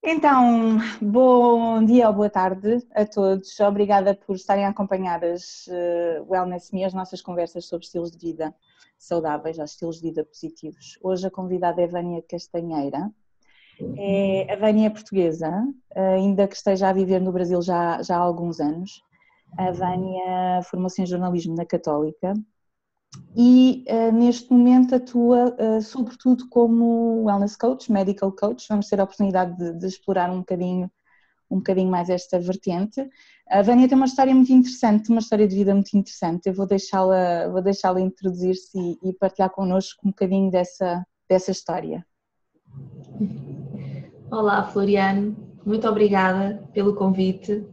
Então, bom dia ou boa tarde a todos. Obrigada por estarem a acompanhar as Wellness Me, as nossas conversas sobre estilos de vida saudáveis, ou estilos de vida positivos. Hoje a convidada é Vânia Castanheira. A Vânia é portuguesa, ainda que esteja a viver no Brasil já há alguns anos. A Vânia formou-se em jornalismo na Católica e neste momento atua sobretudo como wellness coach, medical coach. Vamos ter a oportunidade de explorar um bocadinho mais esta vertente. A Vânia tem uma história muito interessante, uma história de vida muito interessante. Eu vou deixá-la introduzir-se e partilhar connosco um bocadinho dessa história. Olá, Floriane, muito obrigada pelo convite.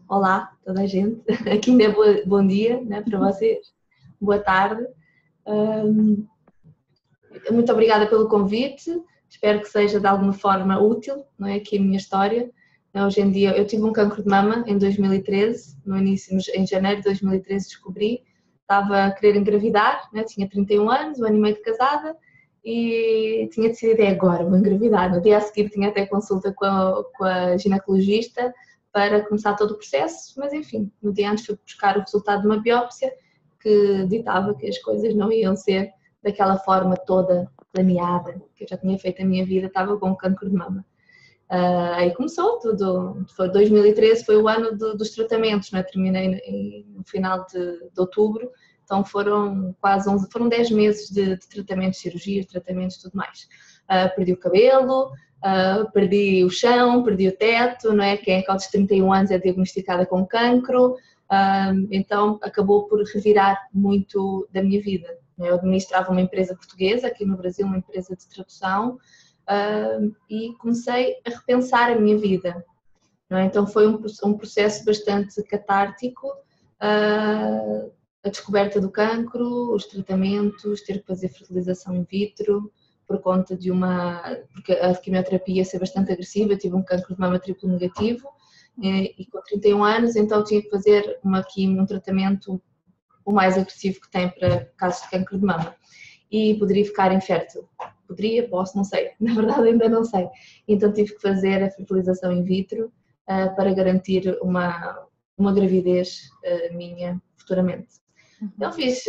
Olá, toda a gente. Aqui ainda é bom dia, né, para vocês. Boa tarde. Muito obrigada pelo convite. Espero que seja de alguma forma útil, não é, aqui a minha história. Hoje em dia, eu tive um cancro de mama em 2013, em janeiro de 2013 descobri. Estava a querer engravidar, né, tinha 31 anos, 1 ano e meio de casada. E tinha decidido, agora, vou engravidar. No dia a seguir tinha até consulta com a ginecologista para começar todo o processo, mas enfim, no dia antes fui buscar o resultado de uma biópsia que ditava que as coisas não iam ser daquela forma toda planeada, que eu já tinha feito a minha vida, estava com cancro de mama. Aí começou tudo, 2013 foi o ano dos tratamentos, né? Terminei no final de outubro. Então foram quase 10 meses de tratamentos, cirurgias, tratamentos e tudo mais. Perdi o cabelo, perdi o chão, perdi o teto, não é? Quem é que aos 31 anos é diagnosticada com cancro, então acabou por revirar muito da minha vida. Eu administrava uma empresa portuguesa aqui no Brasil, uma empresa de tradução, e comecei a repensar a minha vida. Não é? Então foi um processo bastante catártico. A descoberta do cancro, os tratamentos, ter que fazer fertilização in vitro por conta porque a quimioterapia ia ser bastante agressiva. Eu tive um cancro de mama triplo negativo e com 31 anos, então tinha que fazer um tratamento o mais agressivo que tem para casos de cancro de mama e poderia ficar infértil. Posso, não sei, na verdade ainda não sei. Então tive que fazer a fertilização in vitro para garantir uma gravidez minha futuramente. Então fiz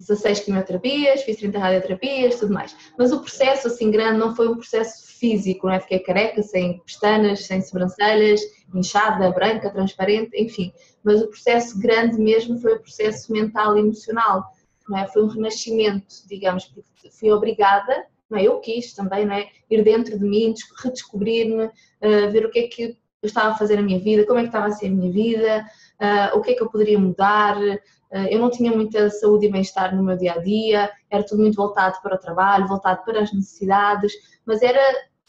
16 quimioterapias, fiz 30 radioterapias, tudo mais. Mas o processo assim grande não foi um processo físico, não é? Fiquei careca, sem pestanas, sem sobrancelhas, inchada, branca, transparente, enfim. Mas o processo grande mesmo foi o processo mental e emocional, não é? Foi um renascimento, digamos, porque fui obrigada, não é? Eu quis também, não é? Ir dentro de mim, redescobrir-me, ver o que é que eu estava a fazer na minha vida, como é que estava a ser a minha vida, o que é que eu poderia mudar. Eu não tinha muita saúde e bem-estar no meu dia-a-dia, era tudo muito voltado para o trabalho, voltado para as necessidades, mas era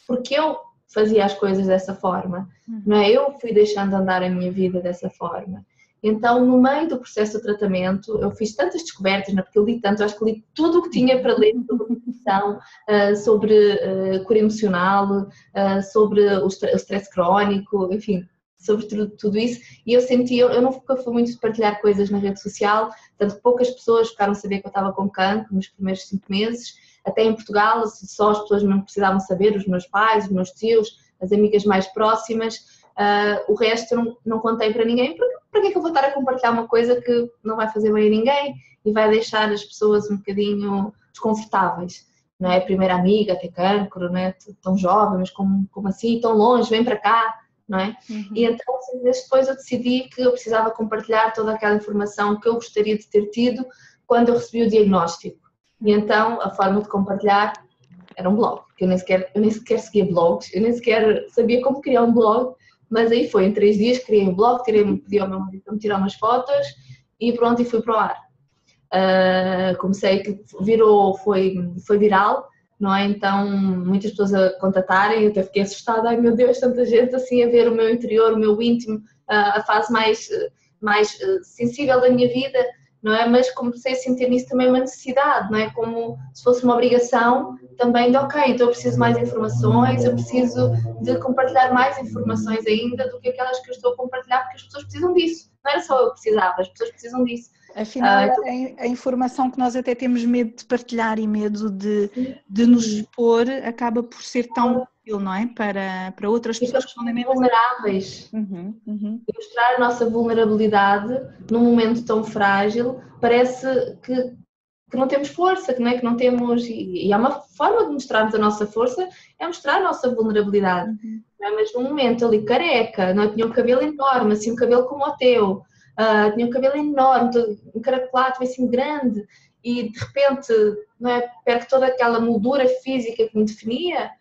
porque eu fazia as coisas dessa forma, não é? Eu fui deixando andar a minha vida dessa forma. Então, no meio do processo de tratamento, eu fiz tantas descobertas, não é? Porque eu li tanto, eu acho que li tudo o que tinha para ler sobre nutrição, sobre cura emocional, sobre o stress crónico, enfim, sobre tudo isso, e eu nunca fui muito de partilhar coisas na rede social, tanto que poucas pessoas ficaram a saber que eu estava com cancro nos primeiros 5 meses, até em Portugal só as pessoas não precisavam saber, os meus pais, os meus tios, as amigas mais próximas, o resto eu não contei para ninguém, porque para que é que eu vou estar a compartilhar uma coisa que não vai fazer bem a ninguém e vai deixar as pessoas um bocadinho desconfortáveis, não é? A primeira amiga ter cancro, não é? Tão jovem, mas como assim, tão longe, vem para cá. Não é? E então, 5 meses depois, eu decidi que eu precisava compartilhar toda aquela informação que eu gostaria de ter tido quando eu recebi o diagnóstico. E então, a forma de compartilhar era um blog, porque eu nem sequer seguia blogs, eu nem sequer sabia como criar um blog, mas aí foi, em 3 dias criei um blog, pedi ao meu marido para me tirar umas fotos e pronto, e fui para o ar. Comecei, que foi viral, não é? Então, muitas pessoas a contatarem, eu até fiquei assustada, ai meu Deus, tanta gente assim a ver o meu interior, o meu íntimo, a fase mais sensível da minha vida, não é? Mas comecei a sentir nisso também uma necessidade, não é? Como se fosse uma obrigação também de, ok, então eu preciso de mais informações, eu preciso de compartilhar mais informações ainda do que aquelas que eu estou a compartilhar, porque as pessoas precisam disso, não era só eu que precisava, as pessoas precisam disso. Afinal, a informação que nós até temos medo de partilhar e medo de nos expor acaba por ser tão útil, não é? Para outras pessoas que estão na mesma vulneráveis. E mostrar a nossa vulnerabilidade num momento tão frágil, parece que não temos força, que não temos... E há uma forma de mostrarmos a nossa força, é mostrar a nossa vulnerabilidade. Não é? Mas num momento ali careca, não é? Tinha um cabelo enorme, assim, um cabelo como o teu, tinha um cabelo enorme, encaracolado, assim grande, e de repente, não é? Perco toda aquela moldura física que me definia,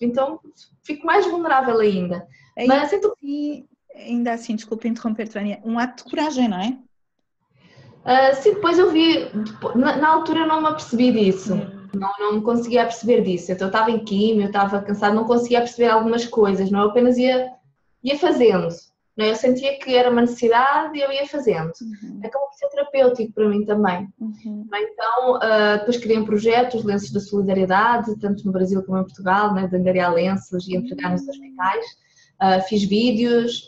então fico mais vulnerável ainda. Mas então... E ainda assim, desculpa interromper, Tânia, um ato de coragem, não é? Sim, depois eu vi, na altura eu não me apercebi disso, não me conseguia perceber disso, então eu estava em químio, eu estava cansada, não conseguia perceber algumas coisas, não, eu apenas ia fazendo, não é? Eu sentia que era uma necessidade e eu ia fazendo. Acabou por ser terapêutico para mim também. Então, depois criei um projeto, os Lenços da Solidariedade, tanto no Brasil como em Portugal, né, de angariar lenços e entregar nos hospitais. Fiz vídeos,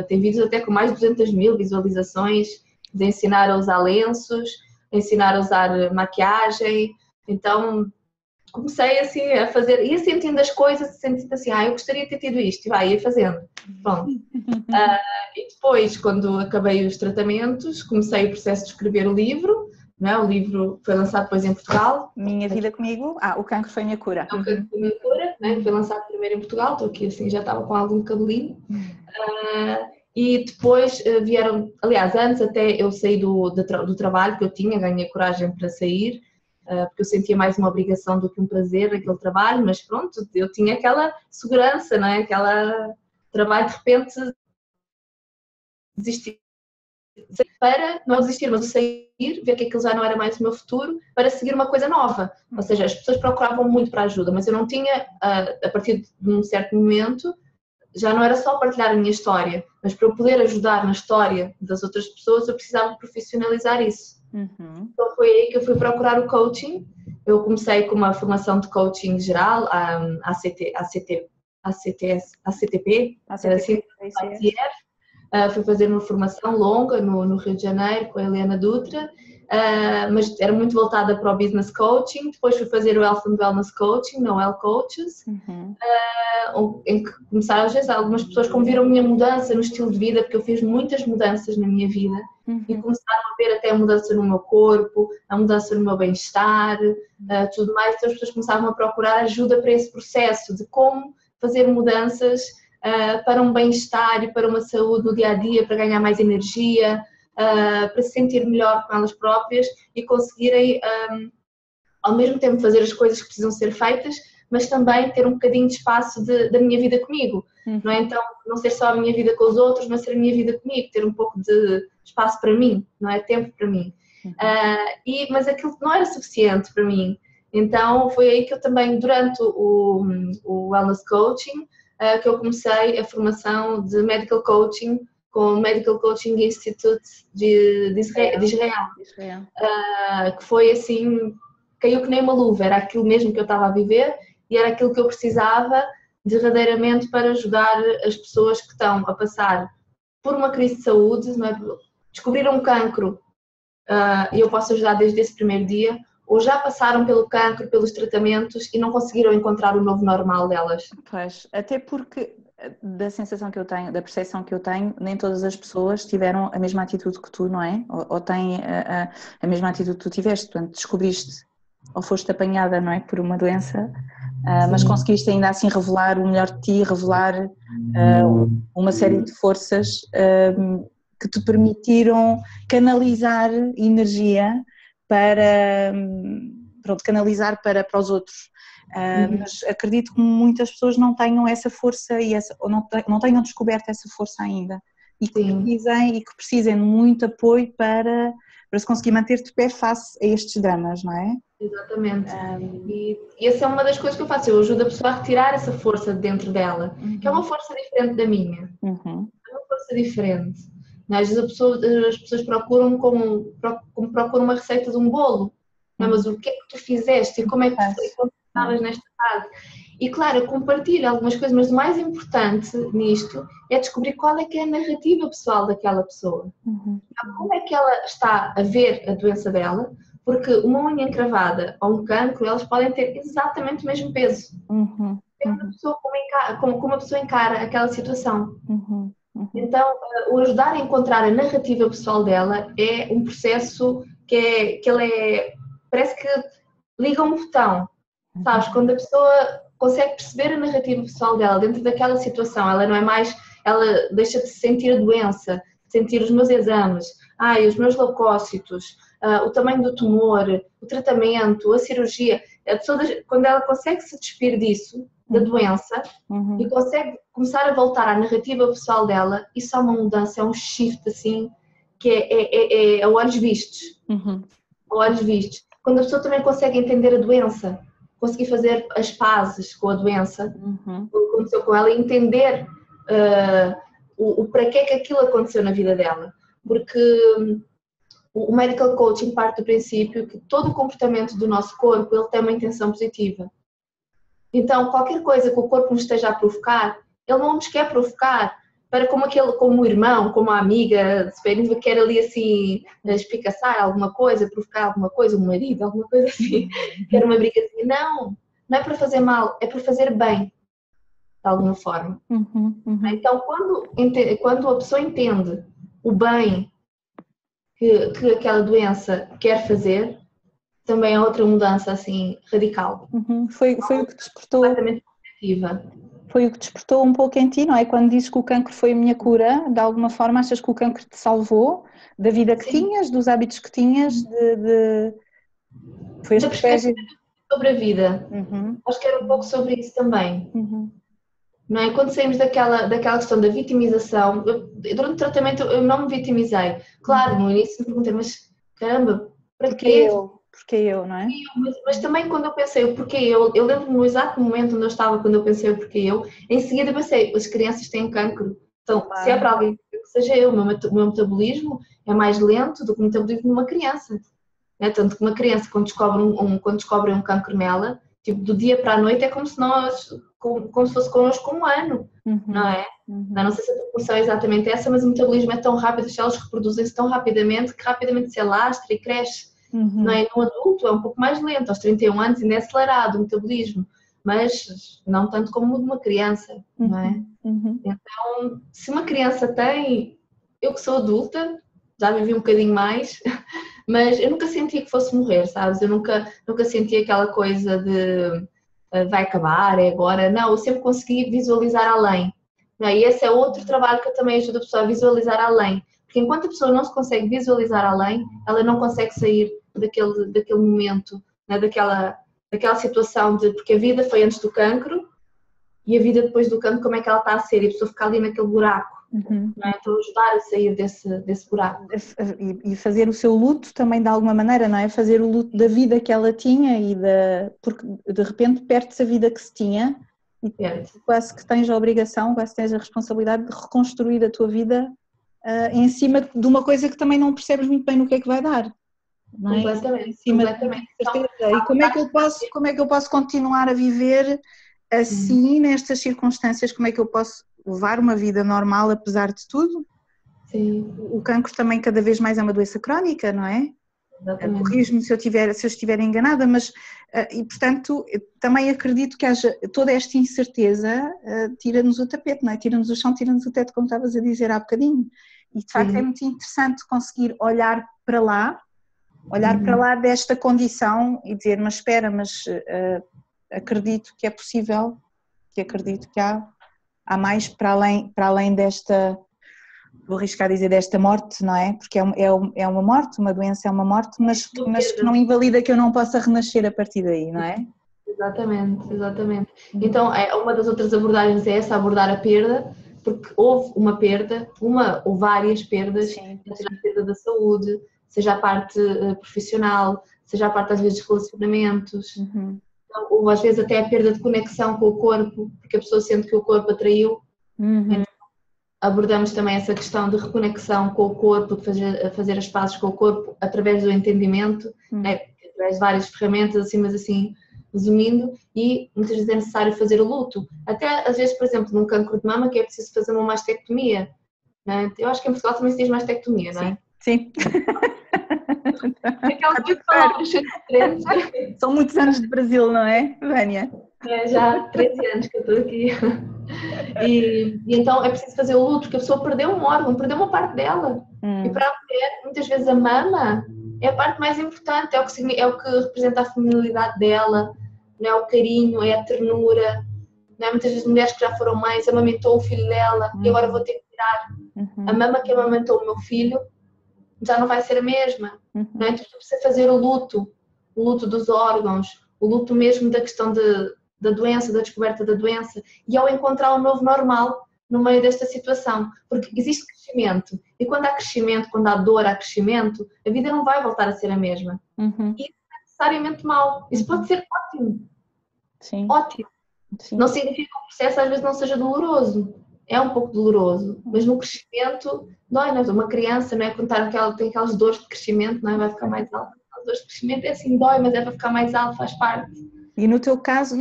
tem vídeos até com mais de 200.000 visualizações, de ensinar a usar lenços, ensinar a usar maquiagem. Então comecei assim a fazer, ia sentindo as coisas, sentindo assim, eu gostaria de ter tido isto, e ia fazendo, pronto. E depois, quando acabei os tratamentos, comecei o processo de escrever o livro, não é? O livro foi lançado depois em Portugal. Minha Vida Comigo, o Cancro Foi Minha Cura. O Cancro Foi Minha Cura, né? Foi lançado primeiro em Portugal, estou aqui assim, já estava com algum cabelinho. E depois vieram, aliás, antes até eu saí do trabalho que eu tinha, ganhei coragem para sair, porque eu sentia mais uma obrigação do que um prazer naquele trabalho, mas pronto, eu tinha aquela segurança, não é? Aquela trabalho, de repente desistir, para não desistir, mas o sair, ver que aquilo já não era mais o meu futuro, para seguir uma coisa nova. Ou seja, as pessoas procuravam muito para ajuda, mas eu não tinha, a partir de um certo momento, já não era só partilhar a minha história, mas para eu poder ajudar na história das outras pessoas, eu precisava profissionalizar isso. Então foi aí que eu fui procurar o coaching. Eu comecei com uma formação de coaching geral, a ACTP, fui fazer uma formação longa no Rio de Janeiro com a Helena Dutra, mas era muito voltada para o business coaching. Depois fui fazer o Health and Wellness Coaching, na Well Coaches, em que começaram, às vezes, algumas pessoas como viram a minha mudança no estilo de vida, porque eu fiz muitas mudanças na minha vida, e começaram a ver até a mudança no meu corpo, a mudança no meu bem-estar, tudo mais. Então as pessoas começavam a procurar ajuda para esse processo de como fazer mudanças para um bem-estar e para uma saúde no dia-a-dia, para ganhar mais energia, para se sentir melhor com elas próprias e conseguirem ao mesmo tempo fazer as coisas que precisam ser feitas, mas também ter um bocadinho de espaço da minha vida comigo, não é? Então, não ser só a minha vida com os outros, mas ser a minha vida comigo, ter um pouco de espaço para mim, não é? Tempo para mim. Mas aquilo não era suficiente para mim. Então, foi aí que eu também, durante o Wellness Coaching, que eu comecei a formação de Medical Coaching com o Medical Coaching Institute de Israel. Que foi assim, caiu que nem uma luva, era aquilo mesmo que eu estava a viver e era aquilo que eu precisava verdadeiramente para ajudar as pessoas que estão a passar por uma crise de saúde, não é? Descobriram um cancro e eu posso ajudar desde esse primeiro dia, ou já passaram pelo cancro, pelos tratamentos e não conseguiram encontrar o novo normal delas. Pois, até porque da sensação que eu tenho, da percepção que eu tenho, nem todas as pessoas tiveram a mesma atitude que tu, não é? Ou têm a mesma atitude que tu tiveste, portanto descobriste ou foste apanhada, não é, por uma doença, mas conseguiste ainda assim revelar o melhor de ti, revelar uma série de forças que te permitiram canalizar energia para, canalizar para os outros. Mas acredito que muitas pessoas não tenham essa força ou não tenham descoberto essa força ainda e que precisem de muito apoio para se conseguir manter de pé face a estes dramas, não é? Exatamente. E essa é uma das coisas que eu faço, eu ajudo a pessoa a retirar essa força de dentro dela, que é uma força diferente da minha, é uma força diferente. Às vezes as pessoas procuram como procuram uma receita de um bolo, não, mas o que é que tu fizeste e como é que tu estavas nesta fase? E claro, eu compartilho algumas coisas, mas o mais importante nisto é descobrir qual é que é a narrativa pessoal daquela pessoa. Como é que ela está a ver a doença dela, porque uma unha encravada ou um cancro, elas podem ter exatamente o mesmo peso. É uma pessoa como a pessoa encara aquela situação. Então, o ajudar a encontrar a narrativa pessoal dela é um processo que parece que liga um botão, sabes? Quando a pessoa consegue perceber a narrativa pessoal dela dentro daquela situação, ela não é mais, ela deixa de sentir a doença, de sentir os meus exames, os meus leucócitos, o tamanho do tumor, o tratamento, a cirurgia. A pessoa, quando ela consegue se despir disso, da doença, e consegue começar a voltar à narrativa pessoal dela, isso é uma mudança, é um shift assim, que é a olhos vistos. A olhos vistos. Quando a pessoa também consegue entender a doença, conseguir fazer as pazes com a doença, o que aconteceu com ela, e entender o para que é que aquilo aconteceu na vida dela. Porque o medical coaching parte do princípio que todo o comportamento do nosso corpo ele tem uma intenção positiva. Então, qualquer coisa que o corpo nos esteja a provocar, ele não nos quer provocar para como o irmão, como a amiga, que quer ali assim espicaçar alguma coisa, provocar alguma coisa, o marido, alguma coisa assim, quer uma brigazinha. Não é para fazer mal, é para fazer bem, de alguma forma. Então, quando a pessoa entende o bem que aquela doença quer fazer, também é outra mudança assim radical. Foi o que despertou. Completamente positiva. Foi o que despertou um pouco em ti, não é? Quando dizes que o cancro foi a minha cura, de alguma forma achas que o cancro te salvou da vida que tinhas, dos hábitos que tinhas, foi a estratégia sobre a vida. Acho que era um pouco sobre isso também. Não é? Quando saímos daquela questão da vitimização, durante o tratamento eu não me vitimizei. Claro, no início me perguntei, mas caramba, para quê? Porque eu, não é? Mas também quando eu pensei o porquê eu lembro-me no exato momento onde eu estava quando eu pensei o porquê eu, em seguida pensei, as crianças têm cancro, então se é para alguém que seja eu, o meu metabolismo é mais lento do que o metabolismo de uma criança. É? Tanto que uma criança quando descobrem um cancro nela, tipo, do dia para a noite é como se fosse connosco um ano, não é? Não sei se a proporção é exatamente essa, mas o metabolismo é tão rápido, as células reproduzem-se tão rapidamente que rapidamente se alastra e cresce. Não é? No adulto é um pouco mais lento, aos 31 anos ainda é acelerado o metabolismo, mas não tanto como o de uma criança, não é? Então, se uma criança tem, eu que sou adulta, já vivi um bocadinho mais, mas eu nunca senti que fosse morrer, sabes? Eu nunca senti aquela coisa de vai acabar, é agora. Não, eu sempre consegui visualizar além. Não é? E esse é outro trabalho que eu também ajudo a pessoa a visualizar além. Porque enquanto a pessoa não se consegue visualizar além, ela não consegue sair daquele momento, né? daquela situação porque a vida foi antes do cancro e a vida depois do cancro, como é que ela está a ser? E a pessoa fica ali naquele buraco. Não é? Então ajudar a sair desse buraco. E fazer o seu luto também de alguma maneira, não é? Fazer o luto da vida que ela tinha porque de repente perde-se a vida que se tinha e quase que tens a obrigação, quase que tens a responsabilidade de reconstruir a tua vida em cima de uma coisa que também não percebes muito bem no que é que vai dar. Não é? Completamente. E como é que eu posso continuar a viver assim, nestas circunstâncias? Como é que eu posso levar uma vida normal apesar de tudo? Sim. O cancro também cada vez mais é uma doença crónica, não é? Corrijo-me se eu estiver enganada, mas e portanto também acredito que haja toda esta incerteza, tira-nos o tapete, não é? Tira-nos o chão, tira-nos o teto, como estavas a dizer há bocadinho. E de facto é muito interessante conseguir olhar para lá desta condição e dizer, mas espera, acredito que é possível, acredito que há mais para além desta, vou arriscar a dizer, desta morte, não é? Porque é uma morte, uma doença é uma morte, mas que não invalida que eu não possa renascer a partir daí, não é? Exatamente. Então, uma das outras abordagens é essa, abordar a perda, porque houve uma perda, uma ou várias perdas, seja a perda da saúde, seja a parte profissional, seja a parte às vezes de relacionamentos, ou às vezes até a perda de conexão com o corpo, porque a pessoa sente que o corpo atraiu. Então, abordamos também essa questão de reconexão com o corpo, de fazer as pazes com o corpo através do entendimento, né? Através de várias ferramentas, assim, mas assim, resumindo, e muitas vezes é necessário fazer o luto. Até às vezes, por exemplo, num cancro de mama que é preciso fazer uma mastectomia, não é? Eu acho que em Portugal também se diz mastectomia, não é? Sim. Aquelas muito palavras diferentes. São muitos anos de Brasil, não é, Vânia? É, já há 13 anos que eu estou aqui. E então é preciso fazer o luto, porque a pessoa perdeu um órgão, perdeu uma parte dela. E para a mulher, muitas vezes a mama é a parte mais importante, é o que representa a feminilidade dela, não é o carinho, é a ternura. Não é? Muitas vezes mulheres que já foram mães, amamentou o filho dela e agora vou ter que tirar. A mama que amamentou o meu filho já não vai ser a mesma. Não é? Então precisa fazer o luto dos órgãos, o luto mesmo da questão da doença, da descoberta da doença, e ao encontrar um novo normal no meio desta situação, porque existe crescimento, e quando há crescimento, quando há dor, há crescimento, a vida não vai voltar a ser a mesma. E isso não é necessariamente mau, isso pode ser ótimo. Sim. Ótimo. Sim. Não significa que o processo às vezes não seja doloroso, é um pouco doloroso, mas no crescimento dói, não é? Uma criança, não é? Quando tem aquelas dores de crescimento, não é? Vai ficar mais alto. As dores de crescimento é assim, dói, mas é para ficar mais alto, faz parte. E no teu caso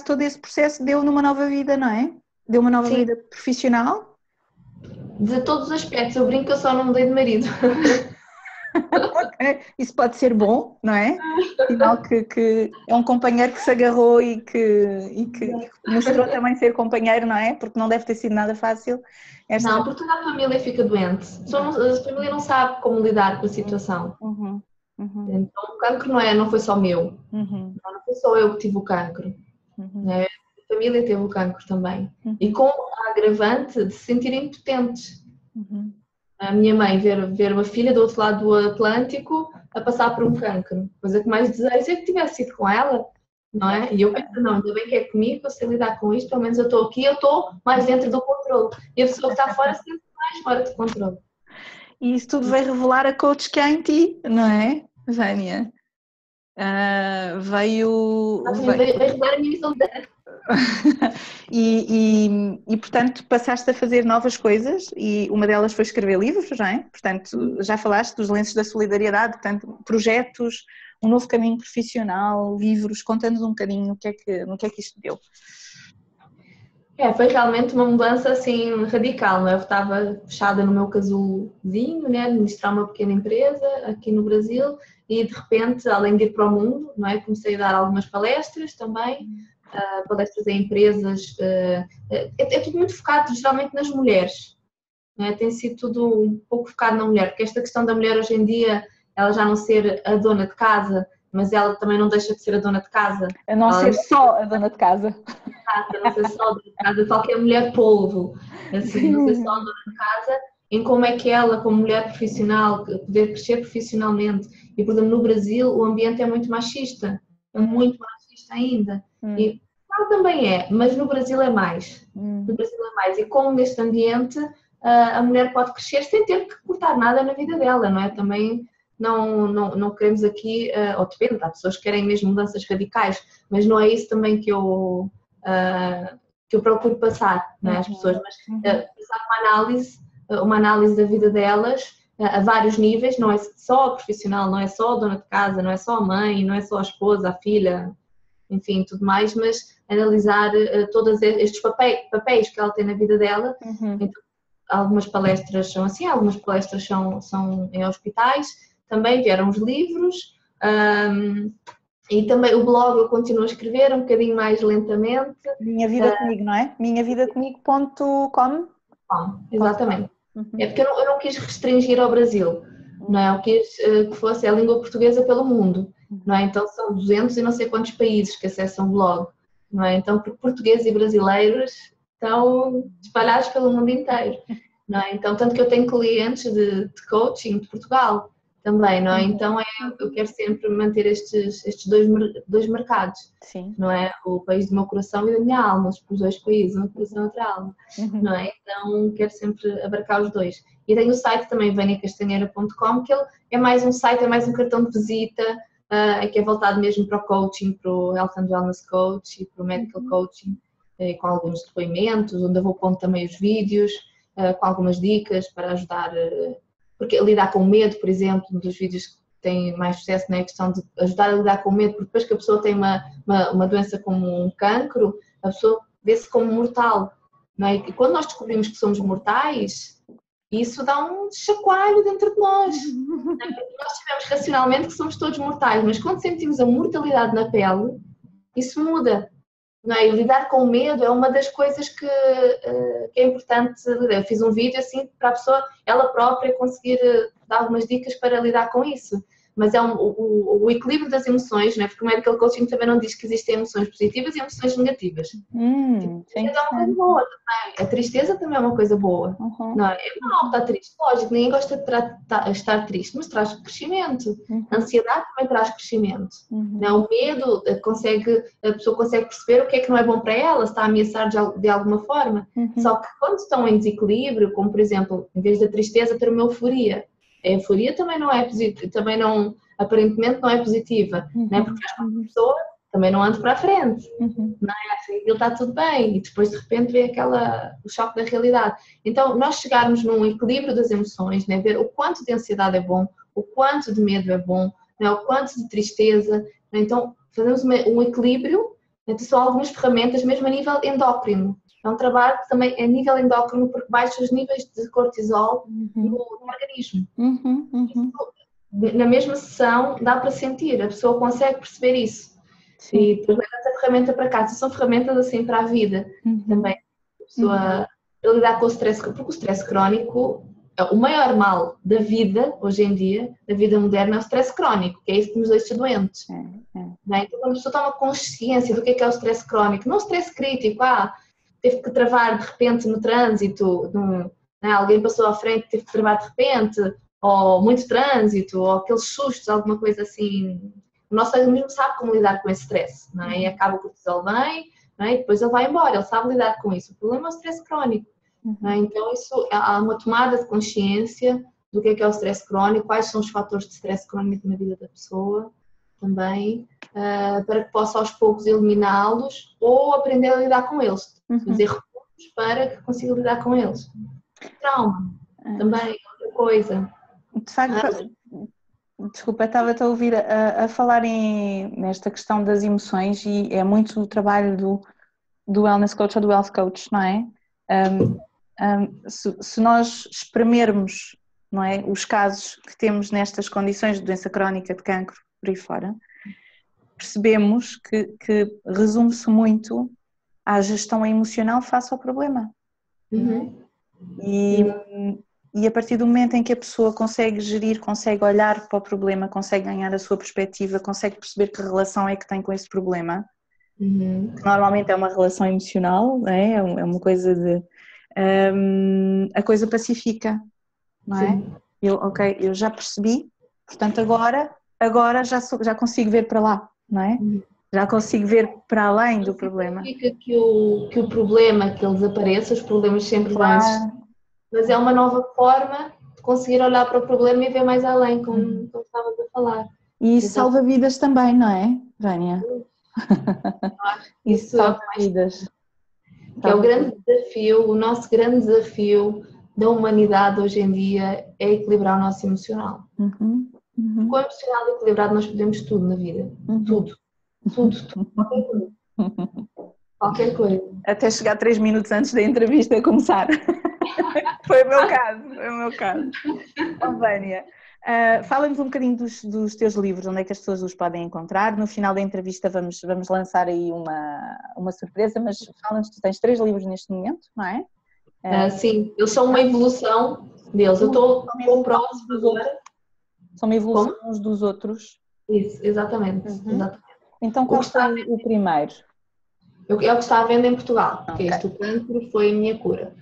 todo esse processo deu numa nova vida, não é? Deu uma nova vida profissional? De todos os aspectos, eu brinco que eu só não mudei de marido. Okay. Isso pode ser bom, não é? Sinal que é um companheiro que se agarrou e que mostrou também ser companheiro, não é? Porque não deve ter sido nada fácil. Não, porque toda a família fica doente. A família não sabe como lidar com a situação. Então o cancro não foi só meu. Não foi só eu que tive o cancro. Né? A família teve o cancro também. E com a agravante de se sentirem impotentes. A minha mãe ver uma filha do outro lado do Atlântico a passar por um cancro. A coisa que mais desejo é que tivesse sido com ela, não é? E eu penso, não, ainda bem que é comigo, eu sei lidar com isto, pelo menos eu estou aqui, eu estou mais dentro do controle. E a pessoa que está fora se sente mais fora de controle. E isso tudo vai revelar a coach que há em ti, não é, Vânia? Veio revelar a minha visão de e portanto passaste a fazer novas coisas e uma delas foi escrever livros, não é? Portanto, já falaste dos lenços da solidariedade, portanto, projetos, um novo caminho profissional, livros, conta-nos um bocadinho no que é que isto deu. Foi realmente uma mudança assim radical, não é? Eu estava fechada no meu casulozinho, né? Administrar uma pequena empresa aqui no Brasil e de repente, além de ir para o mundo, não é? Comecei a dar algumas palestras também, palestras em empresas, é tudo muito focado geralmente nas mulheres, não é? Tem sido tudo um pouco focado na mulher, porque esta questão da mulher hoje em dia, ela já não ser a dona de casa, mas ela também não deixa de ser a dona de casa. A não ser só a dona de casa. Não ser só a dona de casa, qualquer mulher polvo, assim, não ser só a dona de casa, em como é que ela, como mulher profissional, poder crescer profissionalmente. E, por exemplo, no Brasil o ambiente é muito machista ainda. E claro, também é, mas no Brasil é mais. No Brasil é mais. E como neste ambiente a mulher pode crescer sem ter que cortar nada na vida dela, não é? Também não queremos aqui, ou depende, há pessoas que querem mesmo mudanças radicais, mas não é isso também que eu procuro passar, não é, às pessoas, mas passar uma análise da vida delas a vários níveis, não é só a profissional, não é só a dona de casa, não é só a mãe, não é só a esposa, a filha, enfim, tudo mais, mas analisar todos estes papéis que ela tem na vida dela. Então, algumas palestras são assim, algumas palestras são em hospitais, também vieram os livros, e também o blog eu continuo a escrever um bocadinho mais lentamente. Minha Vida Comigo, não é? minhavidacomigo.com. Exatamente. É porque eu não quis restringir ao Brasil, não é? Eu quis que fosse a língua portuguesa pelo mundo, não é? Então são 200 e não sei quantos países que acessam o blog, não é? Então portugueses e brasileiros estão espalhados pelo mundo inteiro, não é? Então tanto que eu tenho clientes de coaching de Portugal também, não é? Então eu quero sempre manter estes dois mercados. Sim. Não é? O país do meu coração e da minha alma, os dois países, um coração e outra alma, não é? Então quero sempre abarcar os dois. E tenho o site também, vaniacastanheira.com, que ele é mais um site, é mais um cartão de visita, que é voltado mesmo para o coaching, para o Health and Wellness Coach e para o Medical Coaching, com alguns depoimentos, onde eu vou pondo também os vídeos, com algumas dicas para ajudar, porque lidar com o medo, por exemplo, dos vídeos têm mais sucesso na questão de ajudar a lidar com o medo, porque depois que a pessoa tem uma doença como um cancro, a pessoa vê-se como mortal, não é? E quando nós descobrimos que somos mortais, isso dá um chacoalho dentro de nós. Não é? Porque nós sabemos racionalmente que somos todos mortais, mas quando sentimos a mortalidade na pele, isso muda. Não é? E lidar com o medo é uma das coisas que é importante. Eu fiz um vídeo assim para a pessoa, ela própria, conseguir dar algumas dicas para lidar com isso. Mas é o equilíbrio das emoções, não é? Porque o medical coaching também não diz que existem emoções positivas e emoções negativas. Sim, É uma coisa boa também. A tristeza também é uma coisa boa. Não é? É mau estar triste. Lógico, ninguém gosta de estar triste, mas traz crescimento. A ansiedade também traz crescimento. Não, o medo a pessoa consegue perceber o que é que não é bom para ela, se está a ameaçar de alguma forma. Só que quando estão em desequilíbrio, como por exemplo, em vez da tristeza ter uma euforia, a euforia também não é positiva, também não, aparentemente não é positiva, não é? Porque a pessoa também não anda para a frente, não é? Assim, aquilo está tudo bem e depois de repente vem o choque da realidade. Então, nós chegarmos num equilíbrio das emoções, né? Ver o quanto de ansiedade é bom, o quanto de medo é bom, né? O quanto de tristeza, né? Então fazemos um equilíbrio, então são algumas ferramentas mesmo a nível endócrino. É um trabalho que também é a nível endócrino porque baixa os níveis de cortisol no organismo. Na mesma sessão dá para sentir, a pessoa consegue perceber isso. Sim. E depois leva essa ferramenta para casa. São ferramentas assim para a vida também. A pessoa lidar com o stress, porque o stress crónico, o maior mal da vida, hoje em dia, da vida moderna, é o stress crónico, que é isso que nos deixa doentes. Né? Então quando a pessoa toma consciência do que é o stress crónico, não o stress crítico, teve que travar de repente no trânsito, né? Alguém passou à frente e teve que travar de repente, ou muito trânsito, ou aqueles sustos, alguma coisa assim. O nosso organismo sabe como lidar com esse stress, não é? E acaba o cortisol bem, não é? E depois ele vai embora, ele sabe lidar com isso. O problema é o stress crónico. Não é? Então há uma tomada de consciência do que é o stress crónico, quais são os fatores de stress crónico na vida da pessoa também, para que possa aos poucos eliminá-los ou aprender a lidar com eles, fazer recursos para que consiga lidar com eles. Trauma, também outra coisa. De facto, desculpa, estava-te a ouvir a falar nesta questão das emoções e é muito o trabalho do wellness coach ou do health coach, não é? Se nós espremermos, não é, os casos que temos nestas condições de doença crónica, de cancro, por aí fora, percebemos que resume-se muito à gestão emocional face ao problema. E a partir do momento em que a pessoa consegue gerir, consegue olhar para o problema, consegue ganhar a sua perspectiva, consegue perceber que relação é que tem com esse problema, que normalmente é uma relação emocional, não é? É uma coisa de... a coisa pacifica, não é? Eu já percebi, portanto agora já consigo ver para lá, não é? Já consigo ver para além do problema. Significa que o problema, que ele desapareça, os problemas sempre vão existir, mas é uma nova forma de conseguir olhar para o problema e ver mais além, como estavas a falar. E isso salva vidas também, não é, Vânia? Isso salva vidas. Que é o grande desafio, o nosso grande desafio da humanidade hoje em dia é equilibrar o nosso emocional. Com o emocional equilibrado nós podemos tudo na vida, tudo, qualquer coisa. Até chegar 3 minutos antes da entrevista começar. Foi o meu caso. Vânia, fala-nos um bocadinho dos teus livros, onde é que as pessoas os podem encontrar. No final da entrevista vamos lançar aí uma surpresa, mas fala-nos, tu tens 3 livros neste momento, não é? Sim, eles são uma evolução deles. Eu estou próximo agora. São uma evolução uns dos outros. Isso, exatamente. Então qual foi o primeiro? É o que está à venda em Portugal, porque este o cancro foi a minha cura.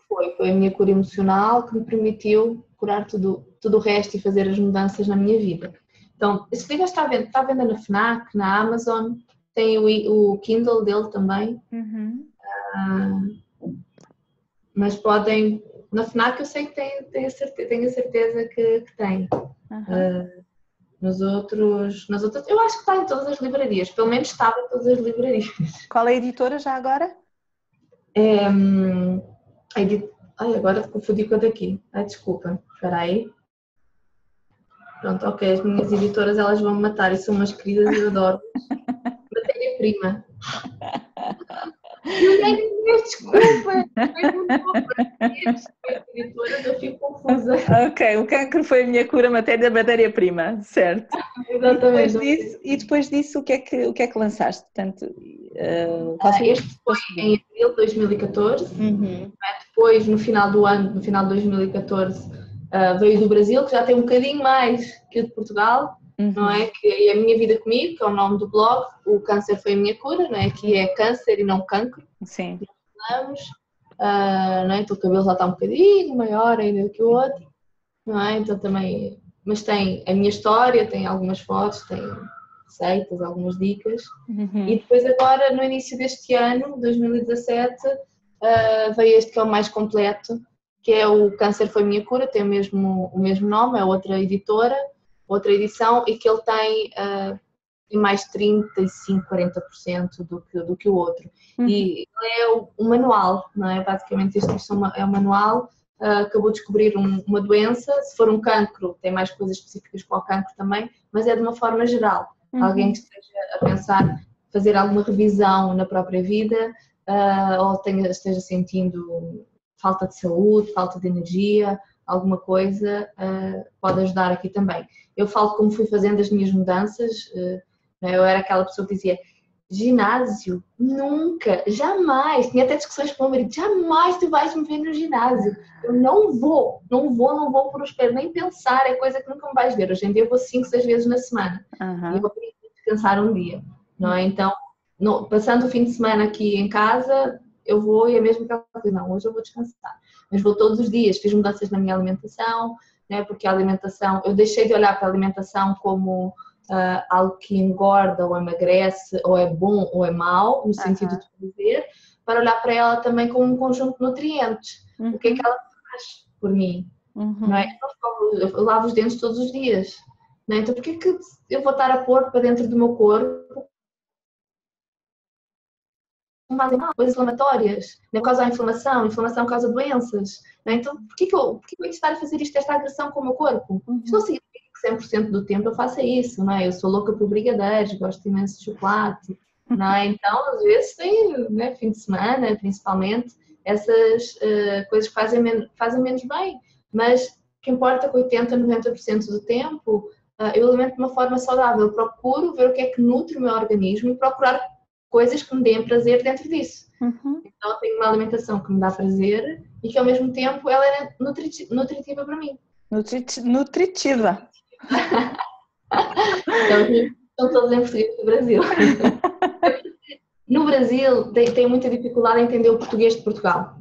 Foi a minha cura emocional que me permitiu curar tudo o resto e fazer as mudanças na minha vida. Então, esse livro está à venda na FNAC, na Amazon, tem o Kindle dele também. Mas podem, na FNAC eu sei que tenho a certeza que tem. Nos outros, eu acho que está em todas as livrarias, pelo menos estava em todas as livrarias. Qual é a editora já agora? Agora te confundi com a daqui. Desculpa, espera aí. Pronto, ok, as minhas editoras elas vão me matar e são umas queridas, eu adoro. Matéria-prima. Não tenho desculpa, editoras, eu fico confusa. Ok, o cancro foi a minha cura, matéria-prima, certo. Exatamente. Depois disso, o que é que lançaste? Portanto, este foi em abril de 2014. Depois, no final do ano, no final de 2014, veio do Brasil, que já tem um bocadinho mais que o de Portugal, não é? Que é a minha vida comigo, que é o nome do blog. O câncer foi a minha cura, não é? Que é câncer e não cancro. Sim. Falamos, não é? Então o cabelo já está um bocadinho maior ainda do que o outro, não é? Então também, mas tem a minha história, tem algumas fotos, tem receitas, algumas dicas. E depois agora, no início deste ano, 2017, veio este que é o mais completo, que é o Câncer Foi Minha Cura, tem o mesmo nome, é outra editora, outra edição, e que ele tem mais 35, 40% do que o outro. E ele é um manual, não é? Basicamente isto é um manual, acabou de descobrir uma doença, se for um cancro tem mais coisas específicas para o cancro também, mas é de uma forma geral. Alguém que esteja a pensar fazer alguma revisão na própria vida, ou esteja sentindo falta de saúde, falta de energia, alguma coisa, pode ajudar aqui também. Eu falo como fui fazendo as minhas mudanças, eu era aquela pessoa que dizia ginásio, nunca, jamais, tinha até discussões com o meu marido, jamais tu vais me ver no ginásio, eu não vou por espero nem pensar, é coisa que nunca me vais ver. Hoje em dia eu vou 5, 6 vezes na semana e eu vou descansar um dia, não é? Então, passando o fim de semana aqui em casa, eu vou e é mesmo aquela coisa, não, hoje eu vou descansar, mas vou todos os dias, fiz mudanças na minha alimentação, né? Porque a alimentação, eu deixei de olhar para a alimentação como algo que engorda ou emagrece, ou é bom ou é mau, no sentido de prazer, para olhar para ela também como um conjunto de nutrientes. O que é que ela faz por mim? Não é? Eu lavo os dentes todos os dias. Não é? Então, porquê que eu vou estar a pôr para dentro do meu corpo coisas inflamatórias? Não causa inflamação, inflamação causa doenças. Não é? Então, porquê que eu tenho de estar a fazer esta agressão com o meu corpo? Isto não significa que 100% do tempo eu faça isso, não é? Eu sou louca por brigadeiros, gosto imenso de chocolate, não é? Então, às vezes tem, né, fim de semana, principalmente, essas coisas que fazem menos bem, mas o que importa é que 80%, 90% do tempo eu alimento de uma forma saudável, eu procuro ver o que é que nutre o meu organismo e procurar coisas que me deem prazer dentro disso. Então eu tenho uma alimentação que me dá prazer e que ao mesmo tempo ela é nutritiva para mim. Nutritiva. Estão todos em português do Brasil. No Brasil tem muita dificuldade em entender o português de Portugal.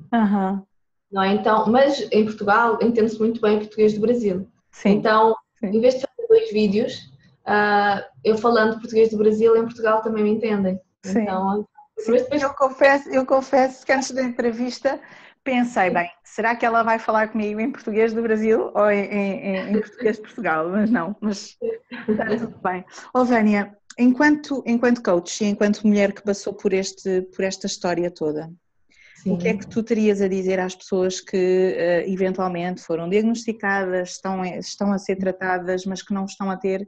Não é? Então, mas em Portugal entende-se muito bem o português do Brasil. Sim. Então, em vez de fazer 2 vídeos, eu falando português do Brasil, em Portugal também me entendem. Sim. Então, depois... eu confesso que antes da entrevista pensei, bem, será que ela vai falar comigo em português do Brasil ou em português de Portugal? Mas não, mas está tudo bem. Vânia, enquanto coach e enquanto mulher que passou por esta história toda, sim, o que é que tu terias a dizer às pessoas que eventualmente foram diagnosticadas, estão a ser tratadas, mas que não estão a ter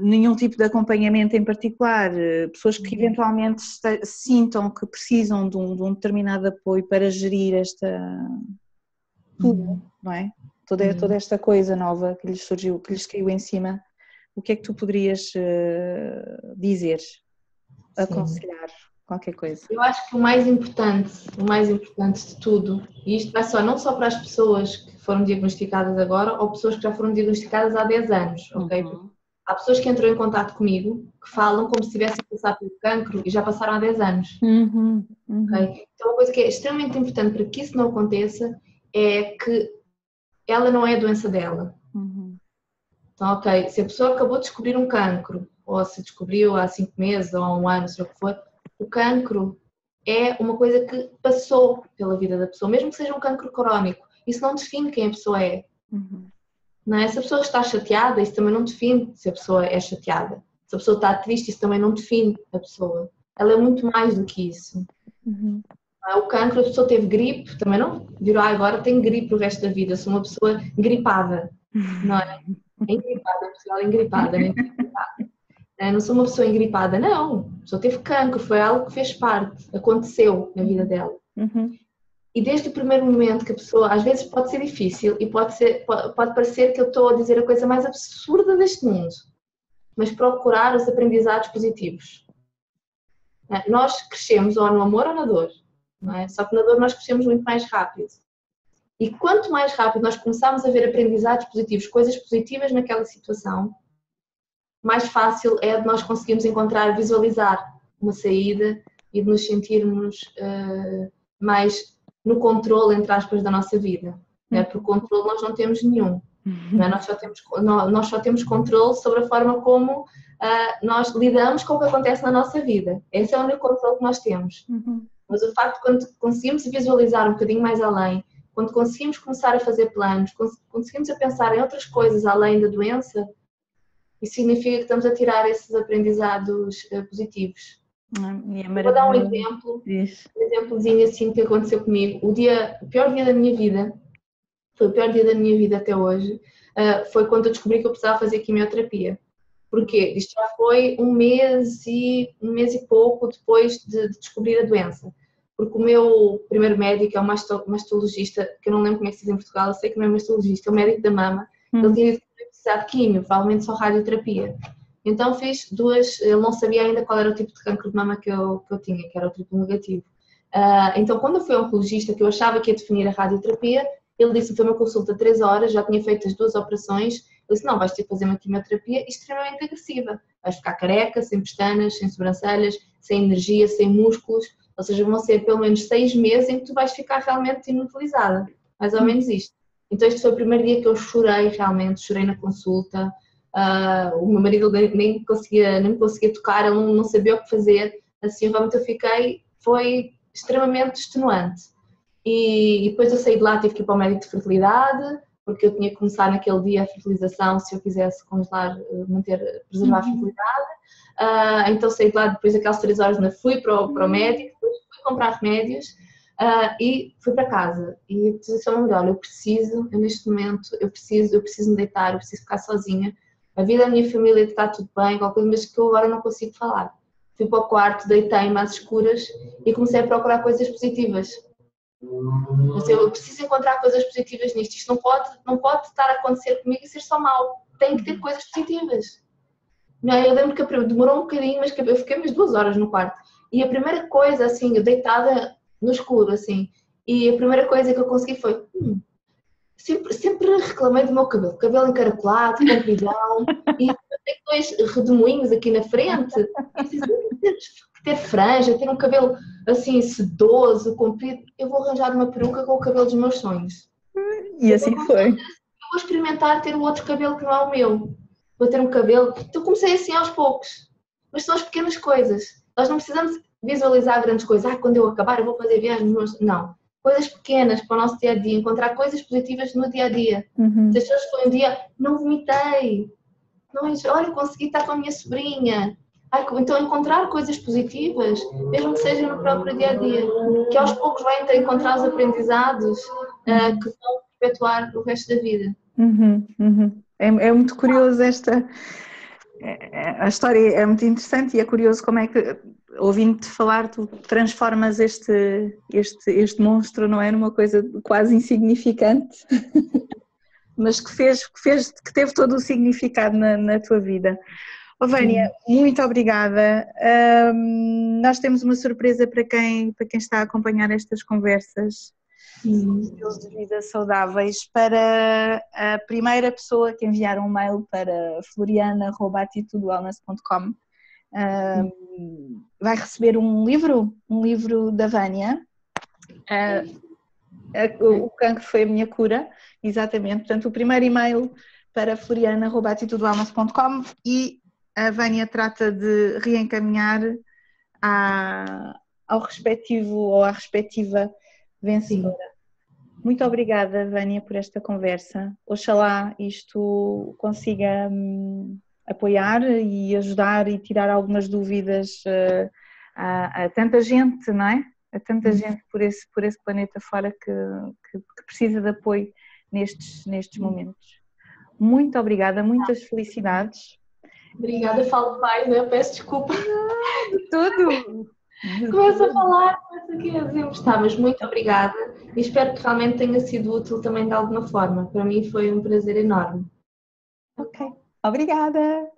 nenhum tipo de acompanhamento em particular, pessoas que eventualmente sintam que precisam de um determinado apoio para gerir tudo, não é? Toda esta coisa nova que lhes surgiu, que lhes caiu em cima, o que é que tu poderias dizer, aconselhar, qualquer coisa? Eu acho que o mais importante de tudo, e isto vai não só para as pessoas que foram diagnosticadas agora ou pessoas que já foram diagnosticadas há 10 anos, ok? Há pessoas que entram em contato comigo que falam como se tivessem passado pelo cancro e já passaram há 10 anos. Okay? Então, uma coisa que é extremamente importante para que isso não aconteça é que ela não é a doença dela. Então, ok, se a pessoa acabou de descobrir um cancro, ou se descobriu há 5 meses ou há 1 ano, seja o que for, o cancro é uma coisa que passou pela vida da pessoa, mesmo que seja um cancro crónico. Isso não define quem a pessoa é. Não é? Se a pessoa está chateada, isso também não define se a pessoa é chateada. Se a pessoa está triste, isso também não define a pessoa. Ela é muito mais do que isso. O cancro, a pessoa teve gripe, também não virou agora tenho gripe o resto da vida, sou uma pessoa gripada. não é? Engripada, pessoal, engripada, né? Não sou uma pessoa engripada, não. A pessoa teve cancro, foi algo que fez parte, aconteceu na vida dela. E desde o primeiro momento que a pessoa, às vezes pode ser difícil e pode parecer que eu estou a dizer a coisa mais absurda deste mundo, mas procurar os aprendizados positivos. Nós crescemos ou no amor ou na dor, não é? Só que na dor nós crescemos muito mais rápido. E quanto mais rápido nós começarmos a ver aprendizados positivos, coisas positivas naquela situação, mais fácil é de nós conseguirmos encontrar, visualizar uma saída e de nos sentirmos mais no controle, entre aspas, da nossa vida. Porque controle nós não temos nenhum. Não é? Nós só temos controle sobre a forma como nós lidamos com o que acontece na nossa vida. Esse é o único controle que nós temos. Mas o facto de quando conseguimos visualizar um bocadinho mais além, quando conseguimos começar a fazer planos, conseguimos a pensar em outras coisas além da doença, isso significa que estamos a tirar esses aprendizados positivos. Vou dar um exemplozinho assim que aconteceu comigo. O pior dia da minha vida, foi o pior dia da minha vida até hoje, foi quando eu descobri que eu precisava fazer quimioterapia. Porquê? Isto já foi um mês e pouco depois de descobrir a doença. Porque o meu primeiro médico é um mastologista, que eu não lembro como é que se diz em Portugal, eu sei que não é mastologista, é o médico da mama. Ele tinha dito que eu precisava de quimio, provavelmente só radioterapia. Então fiz duas, ele não sabia ainda qual era o tipo de cancro de mama que eu tinha, que era o triplo negativo. Então quando eu fui ao oncologista, que eu achava que ia definir a radioterapia, ele disse que foi uma consulta de 3 horas, já tinha feito as 2 operações. Ele disse, não, vais ter que fazer uma quimioterapia extremamente agressiva. Vais ficar careca, sem pestanas, sem sobrancelhas, sem energia, sem músculos. Ou seja, vão ser pelo menos 6 meses em que tu vais ficar realmente inutilizada. Mais ou menos isto. Então este foi o primeiro dia que eu chorei realmente, chorei na consulta. O meu marido nem me conseguia tocar, ele não sabia o que fazer. Assim, realmente eu fiquei, foi extremamente extenuante. E depois eu saí de lá, tive que ir para o médico de fertilidade, porque eu tinha que começar naquele dia a fertilização se eu quisesse congelar, preservar a fertilidade. Então saí de lá, depois daquelas 3 horas ainda fui para o médico, depois fui comprar remédios e fui para casa. E disse ao meu marido, olha, neste momento, eu preciso me deitar, eu preciso ficar sozinha. A vida da minha família está tudo bem, qualquer coisa, mas que eu agora não consigo falar. Fui para o quarto, deitei-me às escuras e comecei a procurar coisas positivas. Eu preciso encontrar coisas positivas nisto. Isto não pode estar a acontecer comigo e ser só mal. Tem que ter coisas positivas. Eu lembro que demorou um bocadinho, mas eu fiquei umas 2 horas no quarto. E a primeira coisa, assim, eu deitada no escuro, assim, e a primeira coisa que eu consegui foi sempre reclamei do meu cabelo encaracolado, compridão, e tenho 2 redemoinhos aqui na frente, e preciso ter franja, ter um cabelo assim sedoso, comprido, eu vou arranjar uma peruca com o cabelo dos meus sonhos. E assim foi. Eu vou experimentar ter o outro cabelo que não é o meu. Vou ter um cabelo. Então comecei assim aos poucos. Mas são as pequenas coisas. Nós não precisamos visualizar grandes coisas. Quando eu acabar eu vou fazer viagens. Não. Coisas pequenas para o nosso dia a dia. Encontrar coisas positivas no dia a dia. Se as pessoas foi um dia, não vomitei. Não, olha, consegui estar com a minha sobrinha. Então encontrar coisas positivas, mesmo que seja no próprio dia a dia. Que aos poucos vai encontrar os aprendizados que vão perpetuar o resto da vida. É muito curioso a história é muito interessante e é curioso como é que, ouvindo-te falar, tu transformas este monstro, não é, numa coisa quase insignificante, mas que teve todo o significado na tua vida. Vânia, muito obrigada. Nós temos uma surpresa para quem está a acompanhar estas conversas. Estilos de vida saudáveis. Para a primeira pessoa que enviar um mail para floriana@atitudewellness.com vai receber um livro da Vânia. O cancro foi a minha cura, exatamente. Portanto, o primeiro e-mail para floriana@atitudewellness.com e a Vânia trata de reencaminhar ao respectivo ou à respectiva vencedora. Sim. Muito obrigada, Vânia, por esta conversa. Oxalá isto consiga apoiar e ajudar e tirar algumas dúvidas a tanta gente, não é? A tanta gente por esse planeta fora que precisa de apoio nestes momentos. Muito obrigada, muitas felicidades. Obrigada, falo demais, né? Peço desculpa. De tudo! Começo a falar, começo aqui a desembuçar, mas muito obrigada e espero que realmente tenha sido útil também de alguma forma. Para mim foi um prazer enorme. Ok, obrigada!